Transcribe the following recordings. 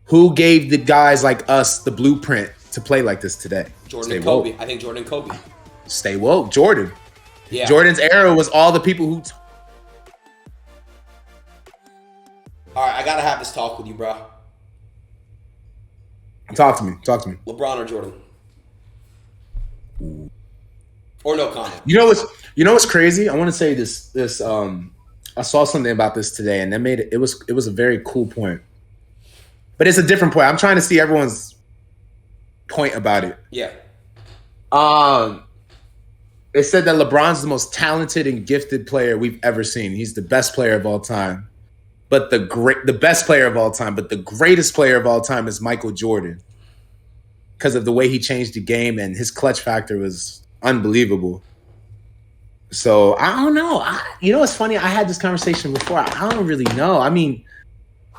Who gave the guys like us the blueprint to play like this today? Jordan Stay and woke. Kobe. I think Jordan and Kobe. Stay woke. Jordan. Yeah. Jordan's era was all the people who. All right, I gotta have this talk with you, bro. Talk to me. Talk to me. LeBron or Jordan? Or no comment. You know what's crazy? I want to say this. I saw something about this today, and that made it. It was a very cool point, but it's a different point. I'm trying to see everyone's point about it. Yeah. It said that LeBron's the most talented and gifted player we've ever seen. He's the best player of all time. But the best player of all time, but the greatest player of all time is Michael Jordan. Because of the way he changed the game, and his clutch factor was unbelievable. So I don't know. You know what's funny? I had this conversation before. I don't really know. I mean,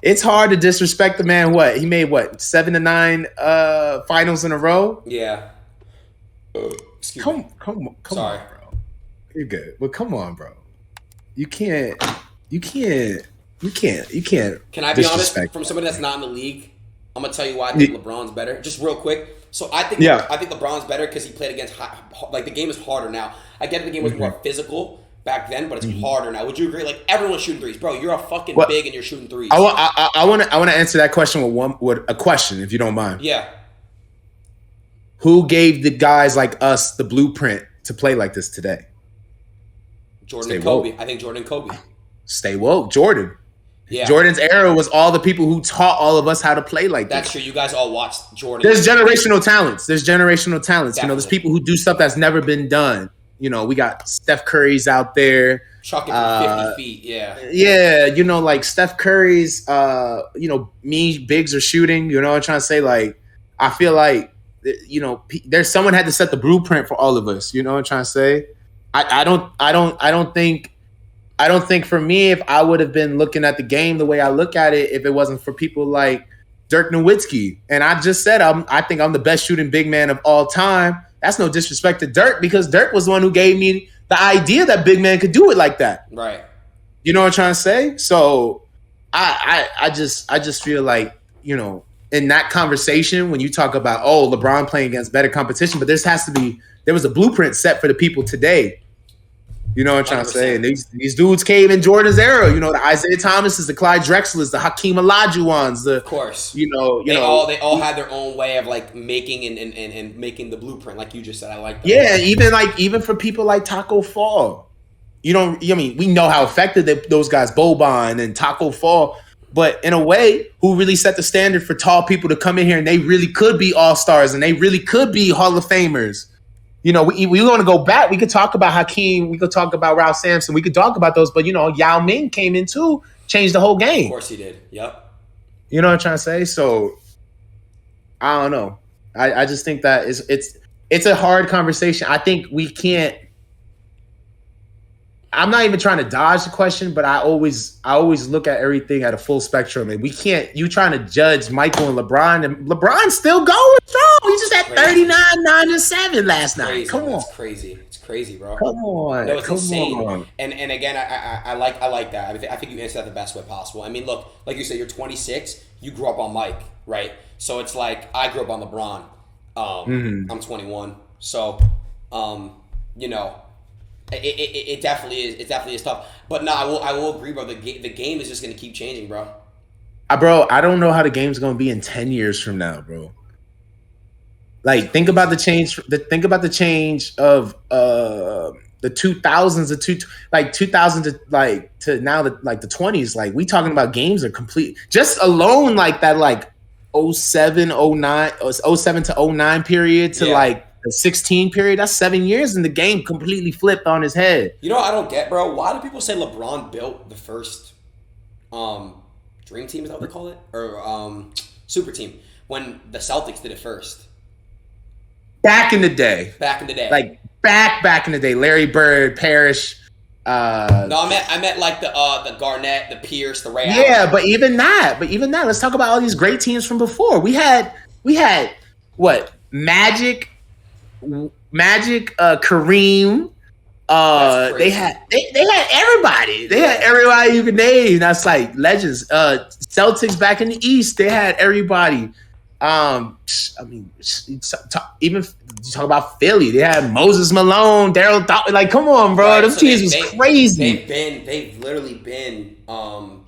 it's hard to disrespect the man. He made 7 to 9 finals in a row? Yeah. Come Sorry. on, bro. You're good. But come on, bro. You can't. Can I be honest? From somebody that's not in the league, I'm gonna tell you why I think LeBron's better. Just real quick. So I think LeBron's better because he played against the game is harder now. I get the game was more physical back then, but it's harder now. Would you agree? Like everyone's shooting threes, bro. You're a fucking big and you're shooting threes. I want to answer that question with a question, if you don't mind. Yeah. Who gave the guys like us the blueprint to play like this today? Jordan and Kobe. I think Jordan and Kobe. Stay woke. Jordan. Yeah. Jordan's era was all the people who taught all of us how to play like That's true. You guys all watched Jordan. There's generational talents. Definitely. You know, there's people who do stuff that's never been done. You know, we got Steph Curry's out there. Chucking from 50 feet, yeah. Yeah, you know, like Steph Curry's, bigs are shooting. You know what I'm trying to say? Like, I feel like, you know, there's someone had to set the blueprint for all of us. You know what I'm trying to say? I don't think for me, if I would have been looking at the game the way I look at it, if it wasn't for people like Dirk Nowitzki. And I just said, I think I'm the best shooting big man of all time. That's no disrespect to Dirk, because Dirk was the one who gave me the idea that big man could do it like that. Right. You know what I'm trying to say? So I just feel like, you know, in that conversation, when you talk about, LeBron playing against better competition, but there was a blueprint set for the people today. You know what I'm trying 100%. To say? And these dudes came in Jordan's era. You know, the Isaiah Thomases, the Clyde Drexlers, the Hakeem Olajuwons, of course. They all had their own way of like making and making the blueprint, like you just said. I like that. Yeah, even for people like Taco Fall. We know how effective those guys, Boban and Taco Fall, but in a way, who really set the standard for tall people to come in here and they really could be all-stars and they really could be Hall of Famers. You know, we want to go back. We could talk about Hakeem. We could talk about Ralph Sampson. We could talk about those. But, you know, Yao Ming came in too, changed the whole game. Of course he did. Yep. You know what I'm trying to say? So, I don't know. I just think that it's a hard conversation. I think we can't. I'm not even trying to dodge the question, but I always look at everything at a full spectrum. And we can't. You trying to judge Michael and LeBron, and LeBron's still going strong. He just had 39, 9, and 7 last night. Come on, it's crazy. It's crazy, bro. Come on, no, it's insane. And again, I like that. I think you answered that the best way possible. I mean, look, like you said, you're 26. You grew up on Mike, right? So it's like I grew up on LeBron. I'm 21, so you know. It definitely is. It definitely is tough. But no, I will agree, bro. The game is just going to keep changing, bro. Bro, I don't know how the game's going to be in 10 years from now, bro. Like, think about the change. Think about the change of the 2000s, 2000 to now the 20s. Like, we talking about games are complete. Just alone like that, like 07 to 09 period to like the 16 period, that's 7 years, and the game completely flipped on his head. You know what I don't get, bro? Why do people say LeBron built the first dream team, is that what they call it? Or super team, when the Celtics did it first? Back in the day. Like, back in the day. Larry Bird, Parrish. No, I meant like the Garnett, the Pierce, the Ray Allen. Yeah, but even that, let's talk about all these great teams from before. We had what? Magic, Kareem, That's They crazy. had everybody. They had Yeah. everybody you could name. That's like legends. Celtics back in the East, they had everybody. I mean, even you talk about Philly, they had Moses Malone, Daryl. Like, come on, bro, Right. them So teams was crazy. they've literally been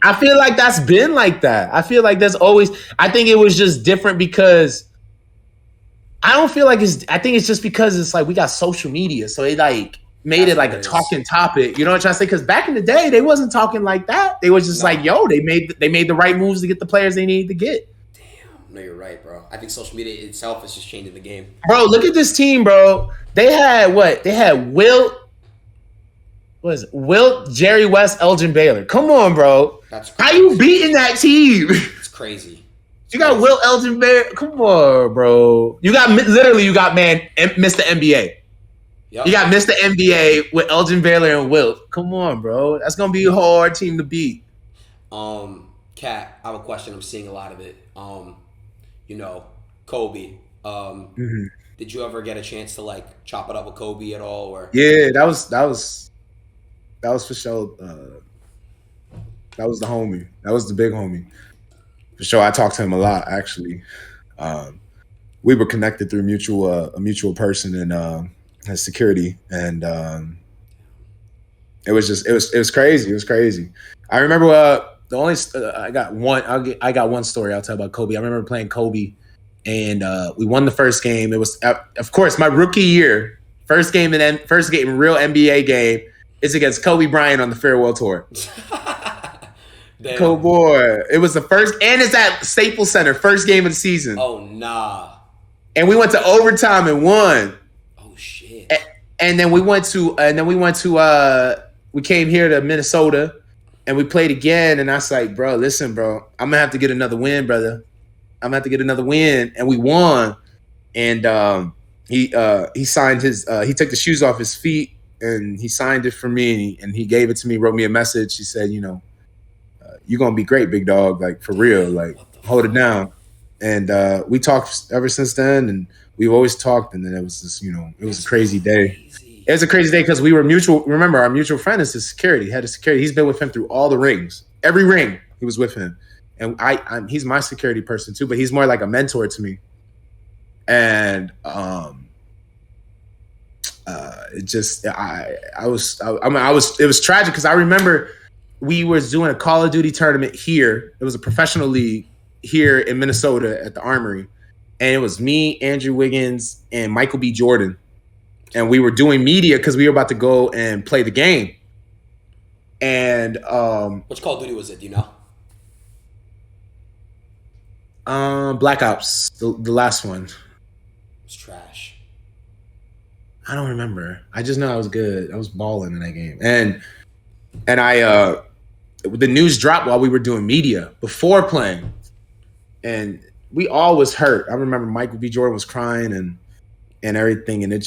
I feel like that's been like that. I feel like that's always. I think it was just different because I don't feel like it's. I think it's just because it's like we got social media, so it like made that's it what like it a is. talking topic. You know what I'm trying to say? Because back in the day, they wasn't talking like that. They was just like, No. yo, they made the right moves to get the players they needed to get. No, you're right, bro. I think social media itself is just changing the game. Bro, look at this team, bro. They had what? They had Wilt. What is it? Wilt, Jerry West, Elgin Baylor. Come on, bro. That's How you crazy. beating that team? It's crazy. It's You got crazy. Wilt, Elgin Baylor. Come on, bro. You got literally. You got Mr. NBA. You Yep. got Mr. NBA with Elgin Baylor and Wilt. Come on, bro. That's gonna be a hard team to beat. Kat, I have a question. I'm seeing a lot of it. You know, Kobe. Mm-hmm. Did you ever get a chance to like chop it up with Kobe at all, or? Yeah, that was for sure. That was the homie. That was the big homie for sure. I talked to him a lot actually. Um, we were connected through a mutual person in his security, and it was crazy. It was crazy. I remember the only I got one story I'll tell about Kobe. I remember playing Kobe, and we won the first game. It was of course my rookie year, first game real NBA game is against Kobe Bryant on the farewell tour. Cool Damn. boy. It was the first, and it's at Staples Center, first game of the season, Oh nah. and we went to overtime and won. Oh shit. And then we came here to Minnesota and we played again. And I was like, bro, listen, bro, I'm gonna have to get another win, brother. I'm gonna have to get another win. And we won. And he signed he took the shoes off his feet and he signed it for me and he gave it to me, wrote me a message. He said, you know, you're gonna be great, big dog, like for real, like What the hold it fuck? down. And we talked ever since then, and we've always talked. And then it was just, you know, it was a That's crazy day. crazy. It was a crazy day because we were mutual. Remember, our mutual friend is his security, head of security. He's been with him through all the rings, every ring. He was with him, and he's my security person too. But he's more like a mentor to me. And it just it was tragic because I remember we were doing a Call of Duty tournament here. It was a professional league here in Minnesota at the Armory, and it was me, Andrew Wiggins, and Michael B. Jordan, and we were doing media because we were about to go and play the game. And Which Call of Duty was it? Do you know? Black Ops, the last one. It's trash. I don't remember. I just know I was good. I was balling in that game, and the news dropped while we were doing media before playing, and we all was hurt. I remember Michael B. Jordan was crying and everything, and it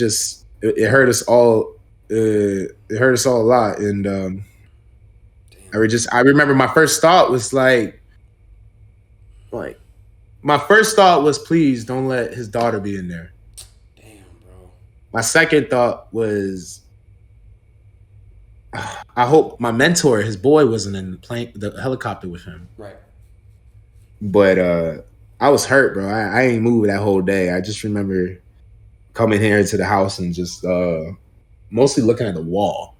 hurt us all. It hurt us all a lot, and I remember my first thought was like my first thought was, please don't let his daughter be in there. Damn, bro. My second thought was, I hope my mentor, his boy, wasn't in the helicopter with him. Right. But I was hurt, bro. I ain't moved that whole day. I just remember coming here to the house and just mostly looking at the wall,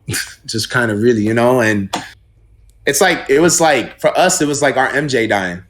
just kind of really, you know. And it was like for us, it was like our MJ dying.